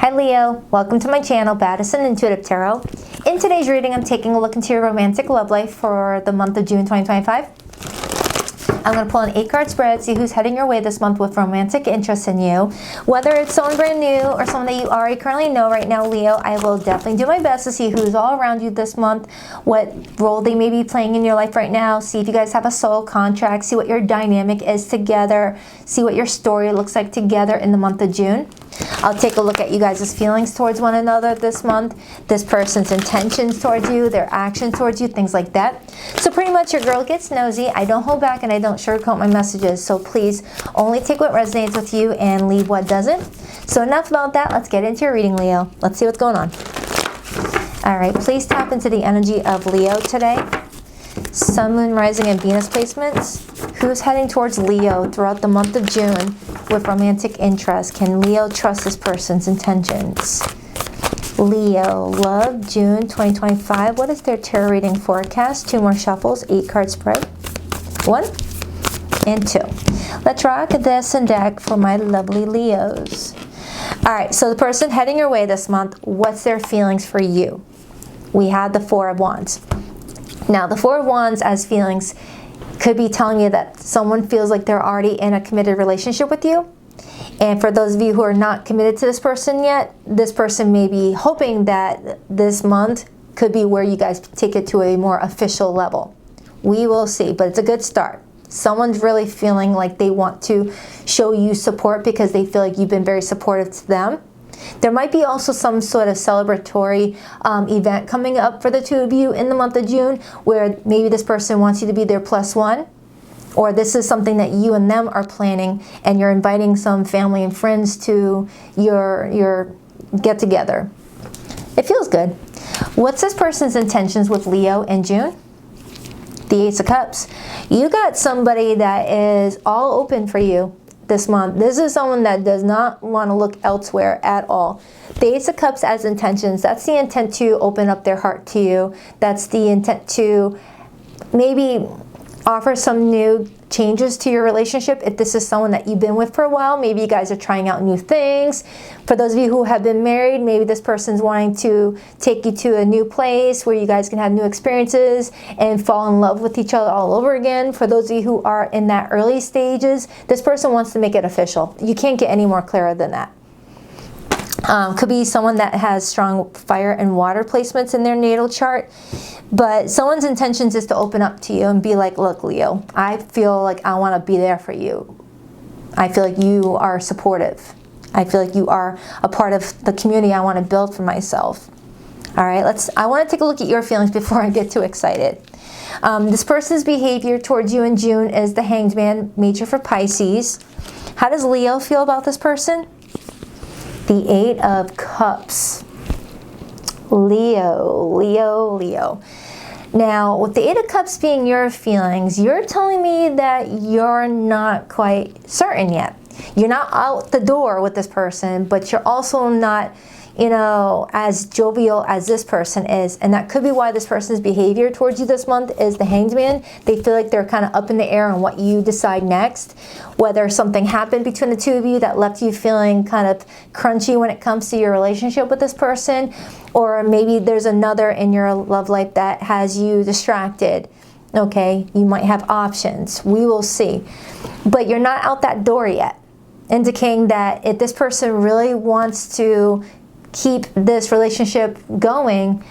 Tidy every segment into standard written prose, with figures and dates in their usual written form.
Hi Leo, welcome to my channel, Baddison Intuitive Tarot. In today's reading, I'm taking a look into your romantic love life for the month of June 2025. I'm going to pull an 8-card spread, see who's heading your way this month with romantic interest in you. Whether it's someone brand new or someone that you already currently know right now, Leo, I will definitely do my best to see who's all around you this month, what role they may be playing in your life right now, see if you guys have a soul contract, see what your dynamic is together, see what your story looks like together in the month of June. I'll take a look at you guys' feelings towards one another this month, this person's intentions towards you, their actions towards you, things like that. So pretty much your girl gets nosy. I don't hold back and I don't sugarcoat my messages. So please only take what resonates with you and leave what doesn't. So enough about that. Let's get into your reading, Leo. Let's see what's going on. All right, please tap into the energy of Leo today. Sun, Moon, Rising, and Venus placements. Who's heading towards Leo throughout the month of June with romantic interest? Can Leo trust this person's intentions? Leo, love, June 2025. What is their tarot reading forecast? 2 more shuffles, 8-card spread. 1 and 2. Let's rock this and deck for my lovely Leos. All right, so the person heading your way this month, what's their feelings for you? We had the 4 of Wands. Now, the 4 of Wands as feelings could be telling you that someone feels like they're already in a committed relationship with you. And for those of you who are not committed to this person yet, this person may be hoping that this month could be where you guys take it to a more official level. We will see, but it's a good start. Someone's really feeling like they want to show you support because they feel like you've been very supportive to them. There might be also some sort of celebratory event coming up for the two of you in the month of June where maybe this person wants you to be their +1, or this is something that you and them are planning and you're inviting some family and friends to your get-together. It feels good. What's this person's intentions with Leo in June? The Ace of Cups. You got somebody that is all open for you this month. This is someone that does not want to look elsewhere at all. The Ace of Cups as intentions, that's the intent to open up their heart to you. That's the intent to maybe offer some new changes to your relationship. If this is someone that you've been with for a while, maybe you guys are trying out new things. For those of you who have been married, maybe this person's wanting to take you to a new place where you guys can have new experiences and fall in love with each other all over again. For those of you who are in that early stages, this person wants to make it official. You can't get any more clearer than that. Could be someone that has strong fire and water placements in their natal chart. But someone's intentions is to open up to you and be like, look, Leo, I feel like I want to be there for you. I feel like you are supportive. I feel like you are a part of the community I want to build for myself. All right, I want to take a look at your feelings before I get too excited. This person's behavior towards you in June is the Hanged Man, major for Pisces. How does Leo feel about this person? The 8 of Cups. Leo, Leo, Leo. Now, with the 8 of Cups being your feelings, you're telling me that you're not quite certain yet. You're not out the door with this person, but you're also not, you know, as jovial as this person is. And that could be why this person's behavior towards you this month is the Hanged Man. They feel like they're kind of up in the air on what you decide next. Whether something happened between the two of you that left you feeling kind of crunchy when it comes to your relationship with this person, or maybe there's another in your love life that has you distracted. Okay, you might have options. We will see. But you're not out that door yet, indicating that if this person really wants to keep this relationship going,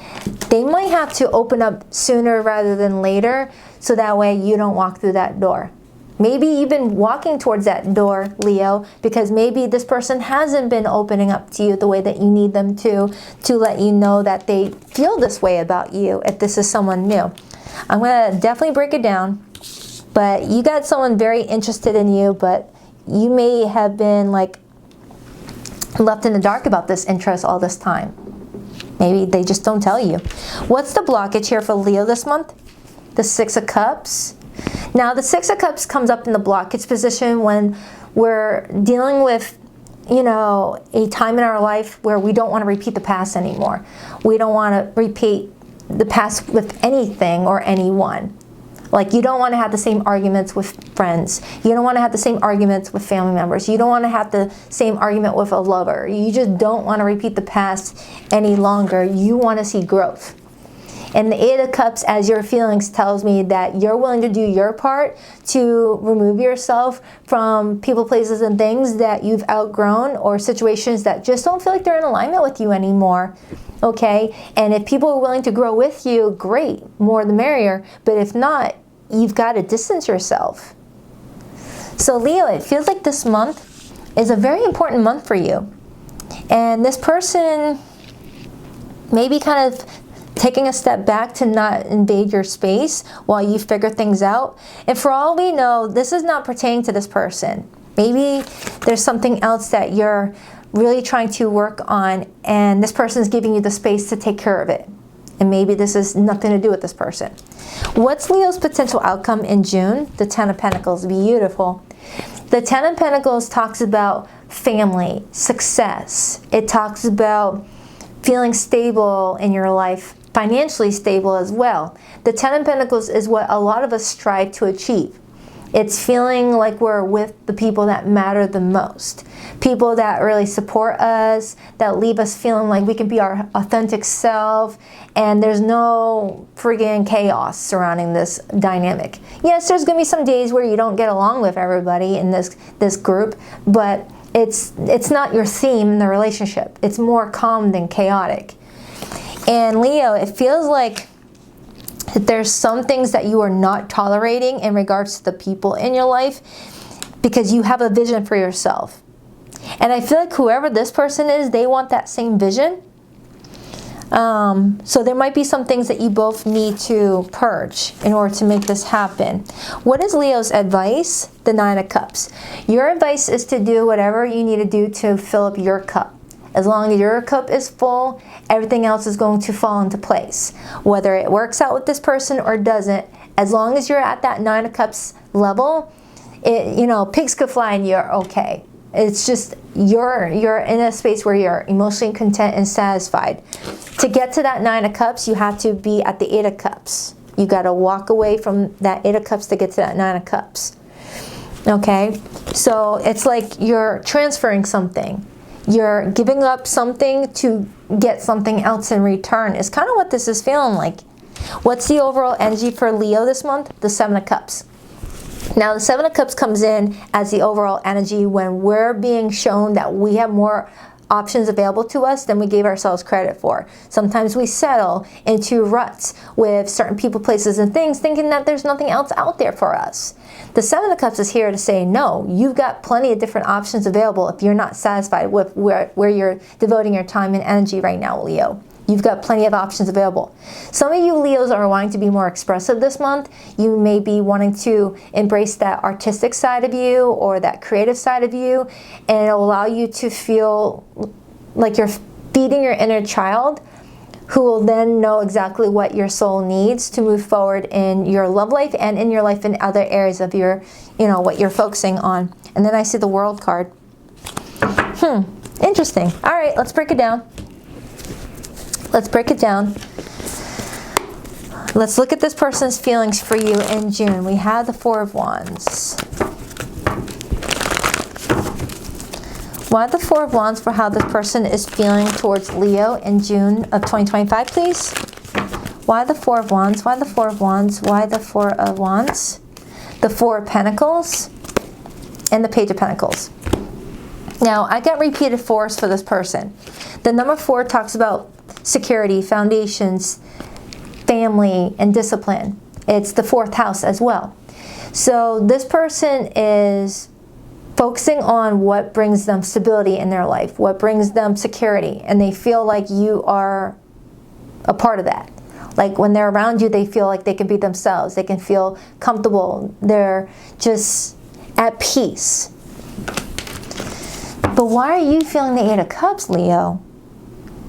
they might have to open up sooner rather than later, so that way you don't walk through that door. Maybe you've been walking towards that door, Leo, because maybe this person hasn't been opening up to you the way that you need them to let you know that they feel this way about you if this is someone new. I'm going to definitely break it down, but you got someone very interested in you, but you may have been like left in the dark about this interest all this time. Maybe they just don't tell you. What's the blockage here for Leo this month? The 6 of Cups. Now, the 6 of Cups comes up in the blockage position when we're dealing with, you know, a time in our life where we don't want to repeat the past anymore. We don't want to repeat the past with anything or anyone. Like, you don't want to have the same arguments with friends. You don't want to have the same arguments with family members. You don't want to have the same argument with a lover. You just don't want to repeat the past any longer. You want to see growth. And the Eight of Cups, as your feelings, tells me that you're willing to do your part to remove yourself from people, places, and things that you've outgrown, or situations that just don't feel like they're in alignment with you anymore. Okay? And if people are willing to grow with you, great, more the merrier. But if not, you've got to distance yourself. So Leo, it feels like this month is a very important month for you. And this person may be kind of taking a step back to not invade your space while you figure things out. And for all we know, this is not pertaining to this person. Maybe there's something else that you're really trying to work on, and this person is giving you the space to take care of it. And maybe this has nothing to do with this person. What's Leo's potential outcome in June? The Ten of Pentacles. Beautiful. The Ten of Pentacles talks about family, success. It talks about feeling stable in your life, financially stable as well. The Ten of Pentacles is what a lot of us strive to achieve. It's feeling like we're with the people that matter the most. People that really support us, that leave us feeling like we can be our authentic self, and there's no friggin' chaos surrounding this dynamic. Yes, there's gonna be some days where you don't get along with everybody in this group, but it's not your theme in the relationship. It's more calm than chaotic. And Leo, it feels like there's some things that you are not tolerating in regards to the people in your life because you have a vision for yourself. And I feel like whoever this person is, they want that same vision. So there might be some things that you both need to purge in order to make this happen. What is Leo's advice? The Nine of Cups. Your advice is to do whatever you need to do to fill up your cup. As long as your cup is full, everything else is going to fall into place. Whether it works out with this person or doesn't, as long as you're at that Nine of Cups level, pigs could fly and you're okay. It's just you're in a space where you're emotionally content and satisfied. To get to that Nine of Cups, you have to be at the Eight of Cups. You got to walk away from that Eight of Cups to get to that Nine of Cups. Okay? So it's like you're transferring something. You're giving up something to get something else in return. It's kind of what this is feeling like. What's the overall energy for Leo this month? The Seven of Cups. Now, the Seven of Cups comes in as the overall energy when we're being shown that we have more options available to us than we gave ourselves credit for. Sometimes we settle into ruts with certain people, places, and things, thinking that there's nothing else out there for us. The Seven of Cups is here to say, no, you've got plenty of different options available if you're not satisfied with where you're devoting your time and energy right now, Leo. You've got plenty of options available. Some of you Leos are wanting to be more expressive this month. You may be wanting to embrace that artistic side of you or that creative side of you, and it'll allow you to feel like you're feeding your inner child, who will then know exactly what your soul needs to move forward in your love life and in your life in other areas of your, what you're focusing on. And then I see the World card. Interesting. All right, let's break it down. Let's break it down. Let's look at this person's feelings for you in June. We have the Four of Wands. Why the Four of Wands for how this person is feeling towards Leo in June of 2025, please? Why the Four of Wands? Why the Four of Wands? Why the Four of Wands? The Four of Pentacles and the Page of Pentacles. Now, I got repeated fours for this person. The number 4 talks about security, foundations, family, and discipline. It's the 4th house as well. So this person is focusing on what brings them stability in their life, what brings them security, and they feel like you are a part of that. Like when they're around you, they feel like they can be themselves. They can feel comfortable. They're just at peace. But why are you feeling the Eight of Cups, Leo?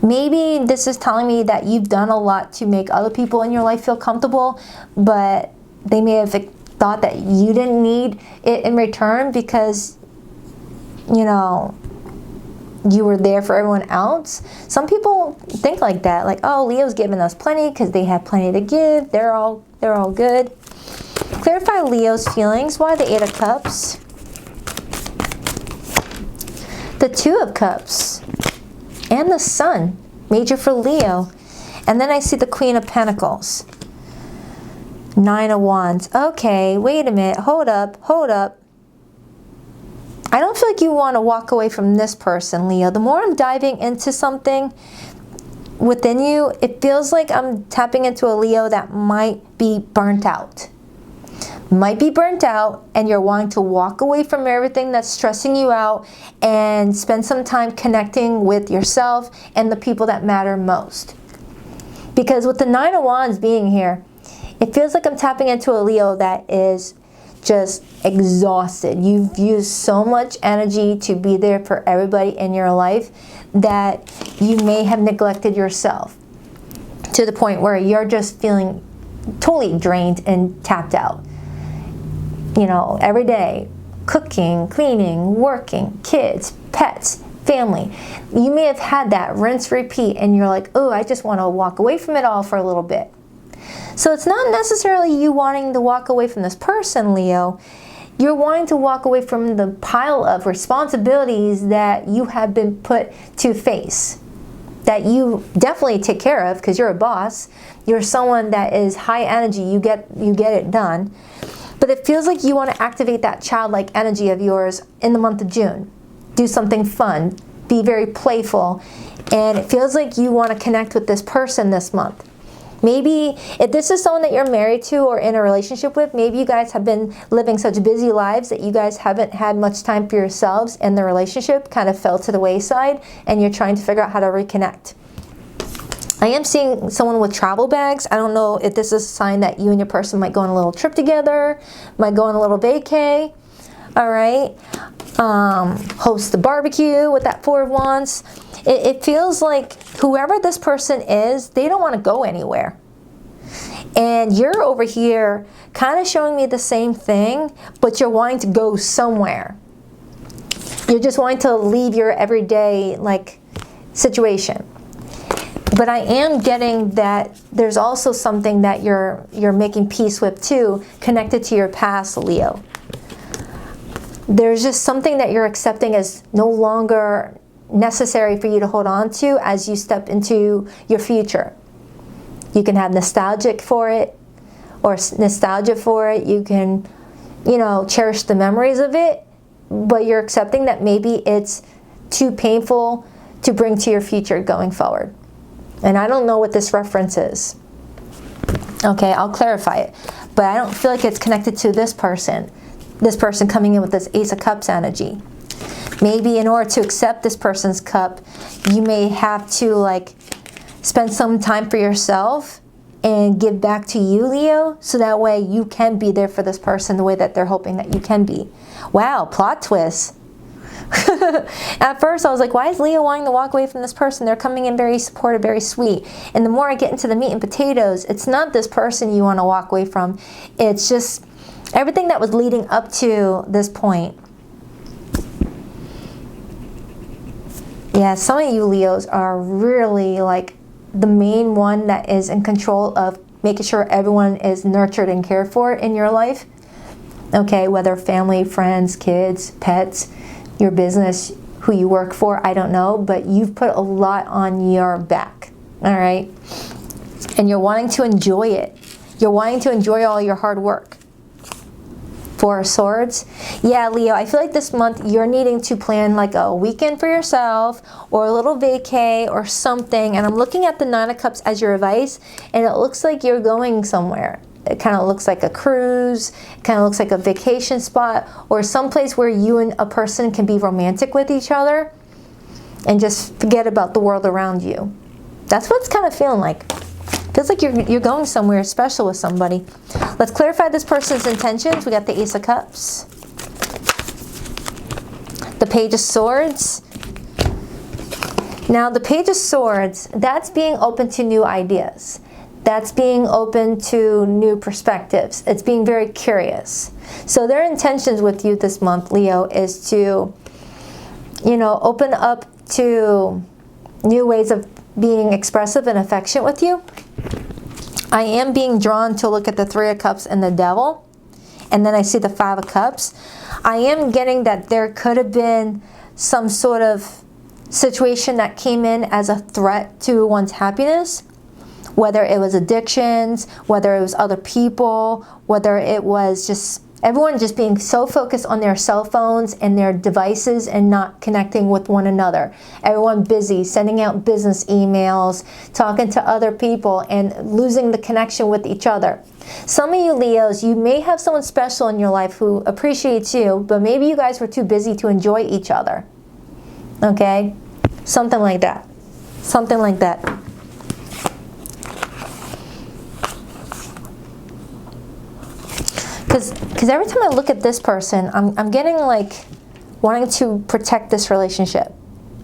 Maybe this is telling me that you've done a lot to make other people in your life feel comfortable, but they may have thought that you didn't need it in return because, you were there for everyone else. Some people think like that, like, oh, Leo's giving us plenty because they have plenty to give. They're all good. Clarify Leo's feelings. Why the Eight of Cups? The Two of Cups. And the Sun. Major for Leo. And then I see the Queen of Pentacles. Nine of Wands. Okay, wait a minute. Hold up. Hold up. I don't feel like you want to walk away from this person, Leo. The more I'm diving into something within you, it feels like I'm tapping into a Leo that might be burnt out. Might be burnt out, and you're wanting to walk away from everything that's stressing you out and spend some time connecting with yourself and the people that matter most. Because with the Nine of Wands being here, it feels like I'm tapping into a Leo that is just exhausted. You've used so much energy to be there for everybody in your life that you may have neglected yourself to the point where you're just feeling totally drained and tapped out. You know, every day, cooking, cleaning, working, kids, pets, family. You may have had that rinse, repeat, and you're like, oh, I just want to walk away from it all for a little bit. So it's not necessarily you wanting to walk away from this person, Leo. You're wanting to walk away from the pile of responsibilities that you have been put to face, that you definitely take care of because you're a boss. You're someone that is high energy. You get it done. But it feels like you want to activate that childlike energy of yours in the month of June. Do something fun. Be very playful. And it feels like you want to connect with this person this month. Maybe if this is someone that you're married to or in a relationship with, maybe you guys have been living such busy lives that you guys haven't had much time for yourselves, and the relationship kind of fell to the wayside and you're trying to figure out how to reconnect. I am seeing someone with travel bags. I don't know if this is a sign that you and your person might go on a little trip together, might go on a little vacay, all right? Host the barbecue with that Four of Wands. It feels like whoever this person is, they don't want to go anywhere. And you're over here kind of showing me the same thing, but you're wanting to go somewhere. You're just wanting to leave your everyday situation. But I am getting that there's also something that you're making peace with too, connected to your past, Leo. There's just something that you're accepting as no longer necessary for you to hold on to as you step into your future. You can have nostalgia for it. You can, cherish the memories of it, but you're accepting that maybe it's too painful to bring to your future going forward. And I don't know what this reference is. Okay, I'll clarify it. But I don't feel like it's connected to this person. This person coming in with this Ace of Cups energy. Maybe in order to accept this person's cup, you may have to spend some time for yourself and give back to you, Leo, so that way you can be there for this person the way that they're hoping that you can be. Wow, plot twist. At first I was like, why is Leo wanting to walk away from this person? They're coming in very supportive, very sweet. And the more I get into the meat and potatoes, it's not this person you want to walk away from. It's just everything that was leading up to this point. Yeah, some of you Leos are really the main one that is in control of making sure everyone is nurtured and cared for in your life. Okay, whether family, friends, kids, pets, your business, who you work for, I don't know, but you've put a lot on your back, all right? And you're wanting to enjoy it. You're wanting to enjoy all your hard work. Four of Swords. Yeah, Leo, I feel like this month you're needing to plan a weekend for yourself or a little vacay or something. And I'm looking at the Nine of Cups as your advice, and it looks like you're going somewhere. It kind of looks like a cruise, kind of looks like a vacation spot, or someplace where you and a person can be romantic with each other and just forget about the world around you. That's what it's kind of feeling like. Feels like you're going somewhere special with somebody. Let's clarify this person's intentions. We got the Ace of Cups, the Page of Swords. Now the Page of Swords, that's being open to new ideas. That's being open to new perspectives. It's being very curious. So their intentions with you this month, Leo, is to, open up to new ways of being expressive and affectionate with you. I am being drawn to look at the Three of Cups and the Devil. and then I see the Five of Cups, I am getting that there could have been some sort of situation that came in as a threat to one's happiness, whether it was addictions, whether it was other people, whether it was just everyone just being so focused on their cell phones and their devices and not connecting with one another. Everyone busy, sending out business emails, talking to other people, and losing the connection with each other. Some of you Leos, you may have someone special in your life who appreciates you, but maybe you guys were too busy to enjoy each other. Okay? Something like that. Something like that. Because every time I look at this person, I'm getting like wanting to protect this relationship,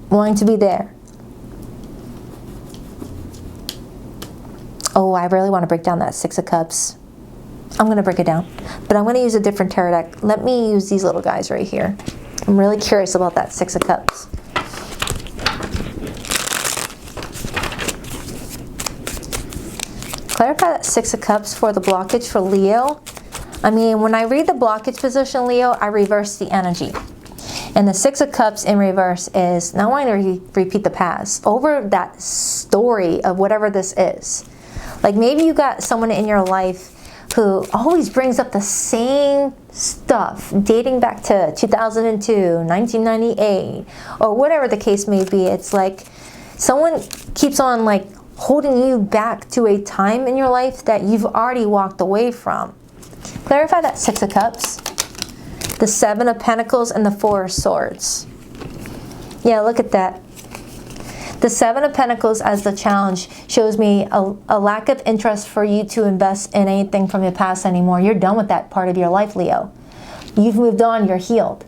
wanting to be there. Oh, I really want to break down that Six of Cups. I'm going to break it down, but I'm going to use a different tarot deck. Let me use these little guys right here. I'm really curious about that Six of Cups. Clarify that Six of Cups for the blockage for Leo. I mean, when I read the blockage position, Leo, I reverse the energy. And the Six of Cups in reverse is not wanting to repeat the past over that story of whatever this is. Like maybe you got someone in your life who always brings up the same stuff dating back to 2002, 1998, or whatever the case may be. It's like someone keeps on like holding you back to a time in your life that you've already walked away from. Clarify that Six of Cups, the Seven of Pentacles, and the Four of Swords. Yeah, look at that. The Seven of Pentacles as the challenge shows me a lack of interest for you to invest in anything from your past anymore. You're done with that part of your life, Leo. You've moved on, you're healed.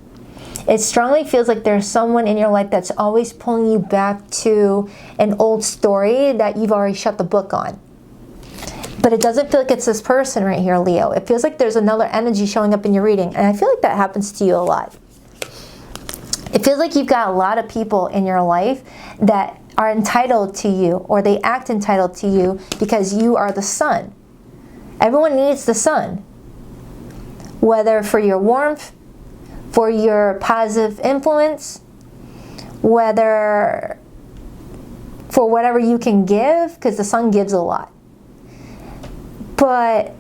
It strongly feels like there's someone in your life that's always pulling you back to an old story that you've already shut the book on. But it doesn't feel like it's this person right here, Leo. It feels like there's another energy showing up in your reading. And I feel like that happens to you a lot. It feels like you've got a lot of people in your life that are entitled to you, or they act entitled to you because you are the sun. Everyone needs the sun. Whether for your warmth, for your positive influence, whether for whatever you can give, because the sun gives a lot. But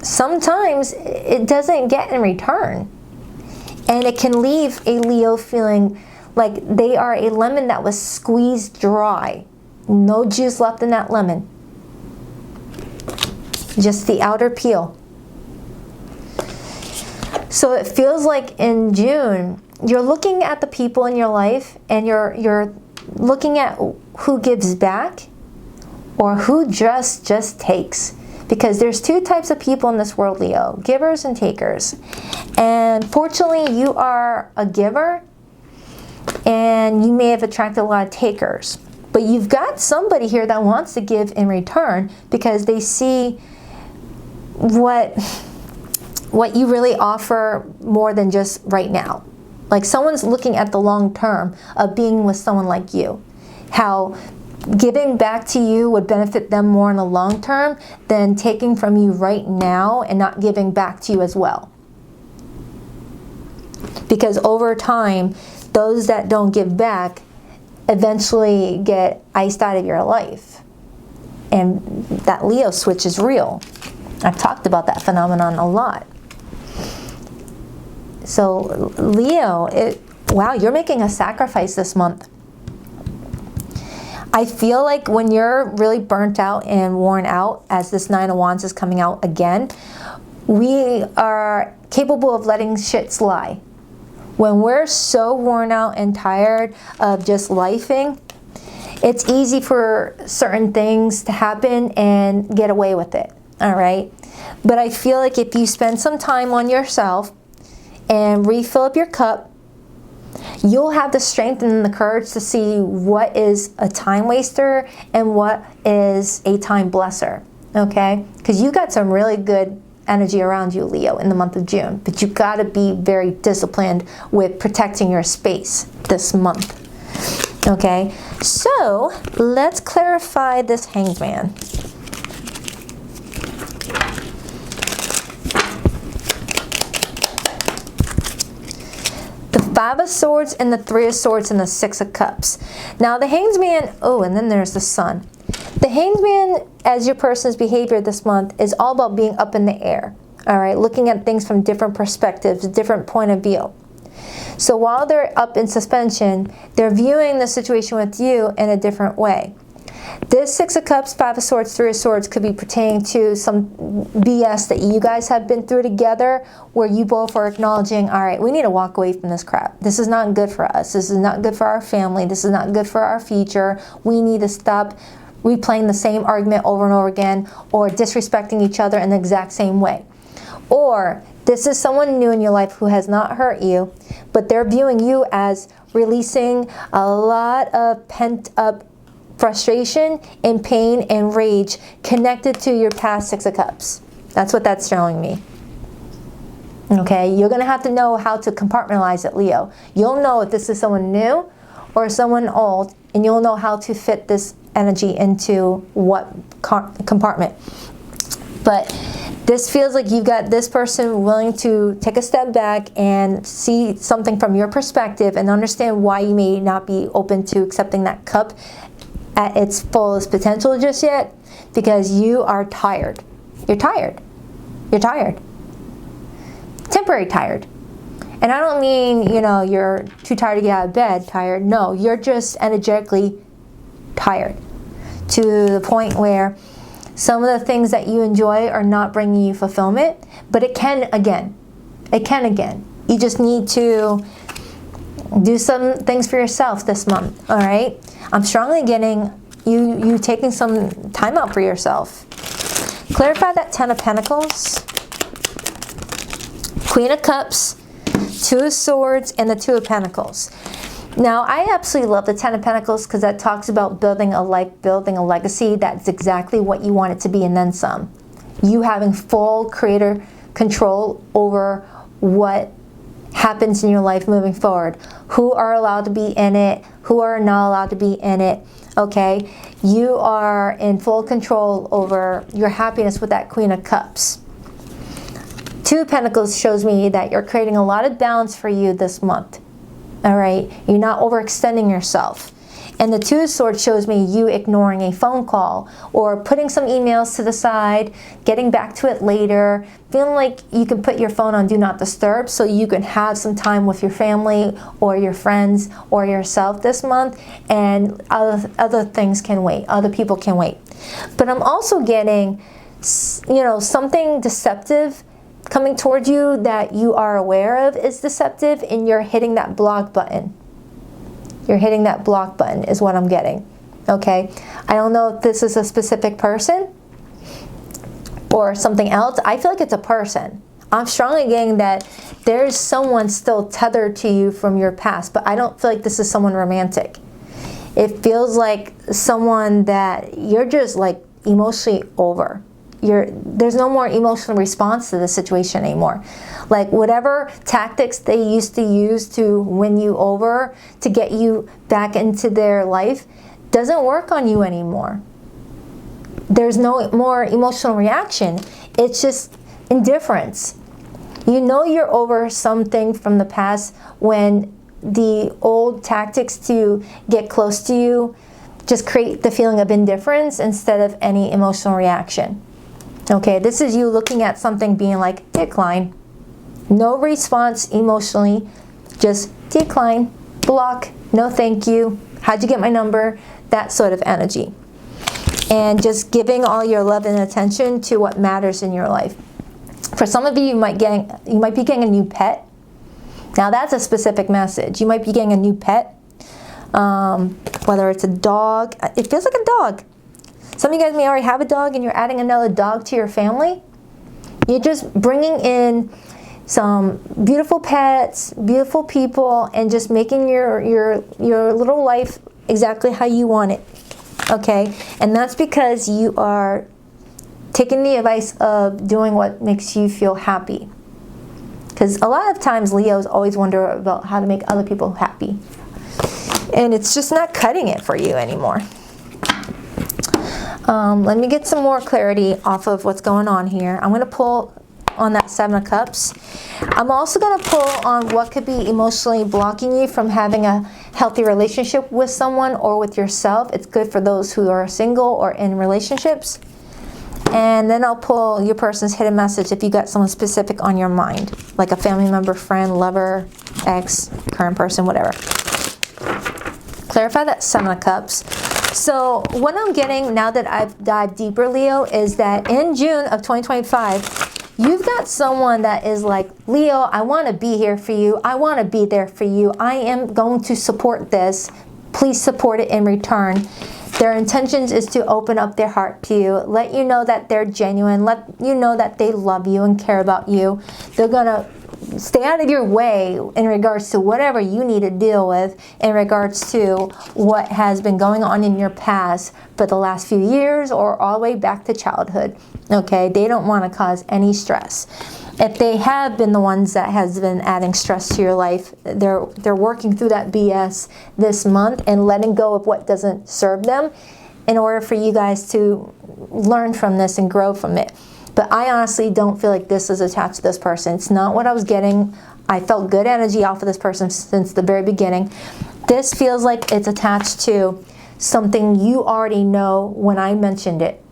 sometimes it doesn't get in return. And it can leave a Leo feeling like they are a lemon that was squeezed dry. No juice left in that lemon. Just the outer peel. So it feels like in June, you're looking at the people in your life and you're looking at who gives back or who just takes. Because there's two types of people in this world, Leo, givers and takers. And fortunately, you are a giver and you may have attracted a lot of takers. But you've got somebody here that wants to give in return because they see what you really offer more than just right now. Like someone's looking at the long term of being with someone like you. How giving back to you would benefit them more in the long term than taking from you right now and not giving back to you as well. Because over time, those that don't give back eventually get iced out of your life. And that Leo switch is real. I've talked about that phenomenon a lot. So Leo, wow, you're making a sacrifice this month. I feel like when you're really burnt out and worn out, as this Nine of Wands is coming out again, we are capable of letting shit slide. When we're so worn out and tired of just lifing, it's easy for certain things to happen and get away with it, all right? But I feel like if you spend some time on yourself and refill up your cup, you'll have the strength and the courage to see what is a time waster and what is a time blesser, okay? Because you got some really good energy around you, Leo, in the month of June. But you've got to be very disciplined with protecting your space this month, okay? So let's clarify this Hanged Man. Five of Swords and the Three of Swords and the Six of Cups. Now the Hanged Man, oh, and then there's the Sun. The Hanged Man, as your person's behavior this month, is all about being up in the air. All right, looking at things from different perspectives, different point of view. So while they're up in suspension, they're viewing the situation with you in a different way. This Six of Cups, Five of Swords, Three of Swords could be pertaining to some BS that you guys have been through together, where you both are acknowledging, all right, we need to walk away from this crap. This is not good for us. This is not good for our family. This is not good for our future. We need to stop replaying the same argument over and over again, or disrespecting each other in the exact same way. Or this is someone new in your life who has not hurt you, but they're viewing you as releasing a lot of pent-up frustration and pain and rage connected to your past Six of Cups. That's what that's showing me. Okay, you're going to have to know how to compartmentalize it, Leo. You'll know if this is someone new or someone old, and you'll know how to fit this energy into what compartment. But this feels like you've got this person willing to take a step back and see something from your perspective and understand why you may not be open to accepting that cup at its fullest potential just yet, because you are tired. You're tired. You're tired. Temporary tired. And I don't mean, you know, you're too tired to get out of bed tired. No, you're just energetically tired to the point where some of the things that you enjoy are not bringing you fulfillment, but it can again. It can again. You just need to do some things for yourself this month, all right? I'm strongly getting you taking some time out for yourself. Clarify that Ten of Pentacles, Queen of Cups, Two of Swords, and the Two of Pentacles. Now, I absolutely love the Ten of Pentacles because that talks about building a life, building a legacy. That's exactly what you want it to be, and then some. You having full creator control over what happens in your life moving forward. Who are allowed to be in it, who are not allowed to be in it, okay? You are in full control over your happiness with that Queen of Cups. Two of Pentacles shows me that you're creating a lot of balance for you this month. All right, you're not overextending yourself. And the Two of Swords shows me you ignoring a phone call or putting some emails to the side, getting back to it later, feeling like you can put your phone on Do Not Disturb so you can have some time with your family or your friends or yourself this month, and other things can wait, other people can wait. But I'm also getting, you know, something deceptive coming towards you that you are aware of is deceptive, and you're hitting that block button. You're hitting that block button is what I'm getting, okay? I don't know if this is a specific person or something else. I feel like it's a person. I'm strongly getting that there's someone still tethered to you from your past, but I don't feel like this is someone romantic. It feels like someone that you're just like emotionally over. There's no more emotional response to the situation anymore. Like whatever tactics they used to use to win you over, to get you back into their life, doesn't work on you anymore. There's no more emotional reaction. It's just indifference. You know you're over something from the past when the old tactics to get close to you just create the feeling of indifference instead of any emotional reaction. Okay, this is you looking at something being like, decline. No response emotionally, just decline, block, no thank you, how'd you get my number, that sort of energy. And just giving all your love and attention to what matters in your life. For some of you, you might be getting a new pet. Now that's a specific message. You might be getting a new pet, whether it's a dog. It feels like a dog. Some of you guys may already have a dog and you're adding another dog to your family. You're just bringing in some beautiful pets, beautiful people, and just making your little life exactly how you want it. Okay? And that's because you are taking the advice of doing what makes you feel happy. Because a lot of times Leos always wonder about how to make other people happy. And it's just not cutting it for you anymore. Let me get some more clarity off of what's going on here. I'm going to pull on that Seven of Cups. I'm also going to pull on what could be emotionally blocking you from having a healthy relationship with someone or with yourself. It's good for those who are single or in relationships. And then I'll pull your person's hidden message if you got someone specific on your mind, like a family member, friend, lover, ex, current person, whatever. Clarify that Seven of Cups. So what I'm getting now that I've dived deeper, Leo, is that in June of 2025, you've got someone that is like, Leo, I want to be here for you. I want to be there for you. I am going to support this. Please support it in return. Their intentions is to open up their heart to you, let you know that they're genuine, let you know that they love you and care about you. They're going to stay out of your way in regards to whatever you need to deal with in regards to what has been going on in your past for the last few years or all the way back to childhood. Okay, they don't want to cause any stress. If they have been the ones that has been adding stress to your life, they're working through that BS this month and letting go of what doesn't serve them in order for you guys to learn from this and grow from it. But I honestly don't feel like this is attached to this person. It's not what I was getting. I felt good energy off of this person since the very beginning. This feels like it's attached to something you already know when I mentioned it.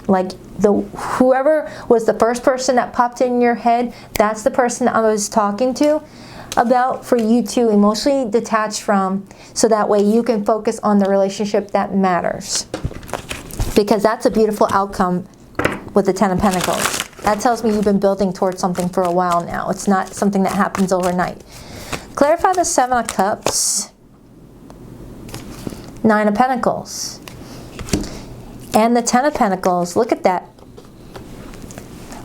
Like whoever was the first person that popped in your head, that's the person I was talking to about for you to emotionally detach from, so that way you can focus on the relationship that matters. Because that's a beautiful outcome with the Ten of Pentacles. That tells me you've been building towards something for a while now. It's not something that happens overnight. Clarify the Seven of Cups, Nine of Pentacles, and the Ten of Pentacles. Look at that.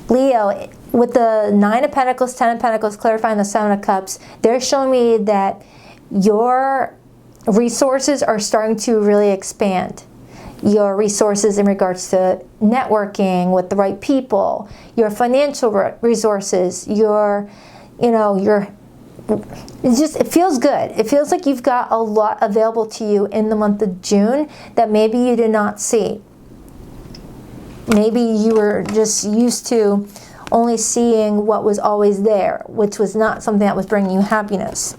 Leo, with the Nine of Pentacles, Ten of Pentacles, clarifying the Seven of Cups, they're showing me that your resources are starting to really expand. Your resources in regards to networking with the right people, your financial resources, it feels good. It feels like you've got a lot available to you in the month of June that maybe you did not see. Maybe you were just used to only seeing what was always there, which was not something that was bringing you happiness.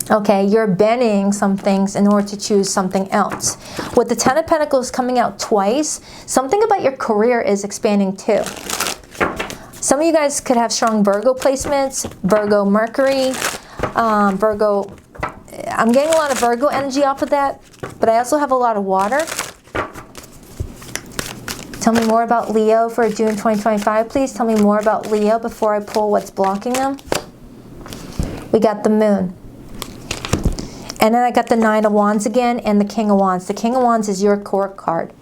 Okay, you're bending some things in order to choose something else. With the Ten of Pentacles coming out twice, something about your career is expanding too. Some of you guys could have strong Virgo placements, Virgo Mercury, Virgo. I'm getting a lot of Virgo energy off of that, but I also have a lot of water. Tell me more about Leo for June 2025, please. Tell me more about Leo before I pull what's blocking them. We got the Moon. And then I got the Nine of Wands again and the King of Wands. The King of Wands is your court card.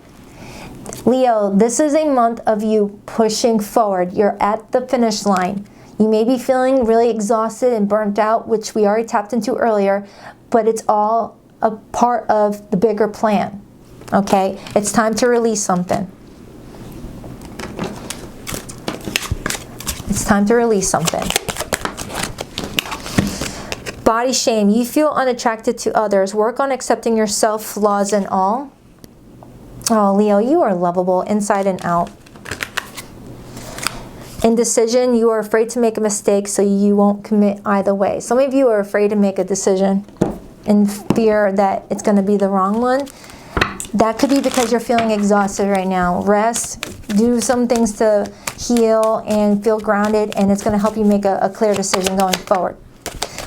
Leo, this is a month of you pushing forward. You're at the finish line. You may be feeling really exhausted and burnt out, which we already tapped into earlier, but it's all a part of the bigger plan. Okay? It's time to release something. It's time to release something. Body shame. You feel unattracted to others. Work on accepting yourself, flaws and all. Oh, Leo, you are lovable inside and out. Indecision. You are afraid to make a mistake, so you won't commit either way. Some of you are afraid to make a decision in fear that it's going to be the wrong one. That could be because you're feeling exhausted right now. Rest. Do some things to heal and feel grounded, and it's going to help you make a clear decision going forward.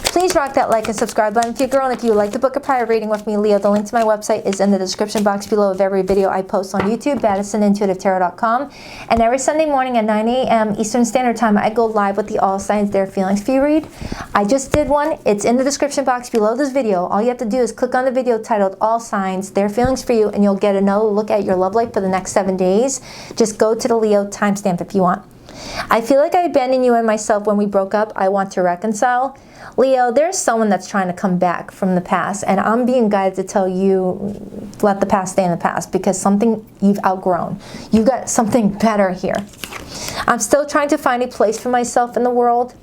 Please rock that like and subscribe button if you're a girl, and if you would like to book a private reading with me, Leo, the link to my website is in the description box below of every video I post on YouTube, BaddisonIntuitiveTarot.com. And every Sunday morning at 9 a.m. Eastern Standard Time, I go live with the All Signs Their Feelings Fee read. I just did one. It's in the description box below this video. All you have to do is click on the video titled All Signs Their Feelings for You, and you'll get another look at your love life for the next 7 days. Just go to the Leo timestamp if you want. I feel like I abandoned you and myself when we broke up. I want to reconcile. Leo, there's someone that's trying to come back from the past, and I'm being guided to tell you, let the past stay in the past, because something you've outgrown. You got something better here. I'm still trying to find a place for myself in the world.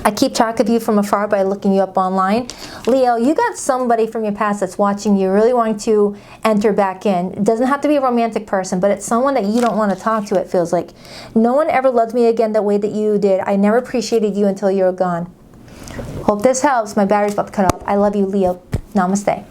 I keep track of you from afar by looking you up online. Leo, you got somebody from your past that's watching you, really wanting to enter back in. It doesn't have to be a romantic person, but it's someone that you don't want to talk to, it feels like. No one ever loved me again the way that you did. I never appreciated you until you were gone. Hope this helps. My battery's about to cut off. I love you, Leo. Namaste.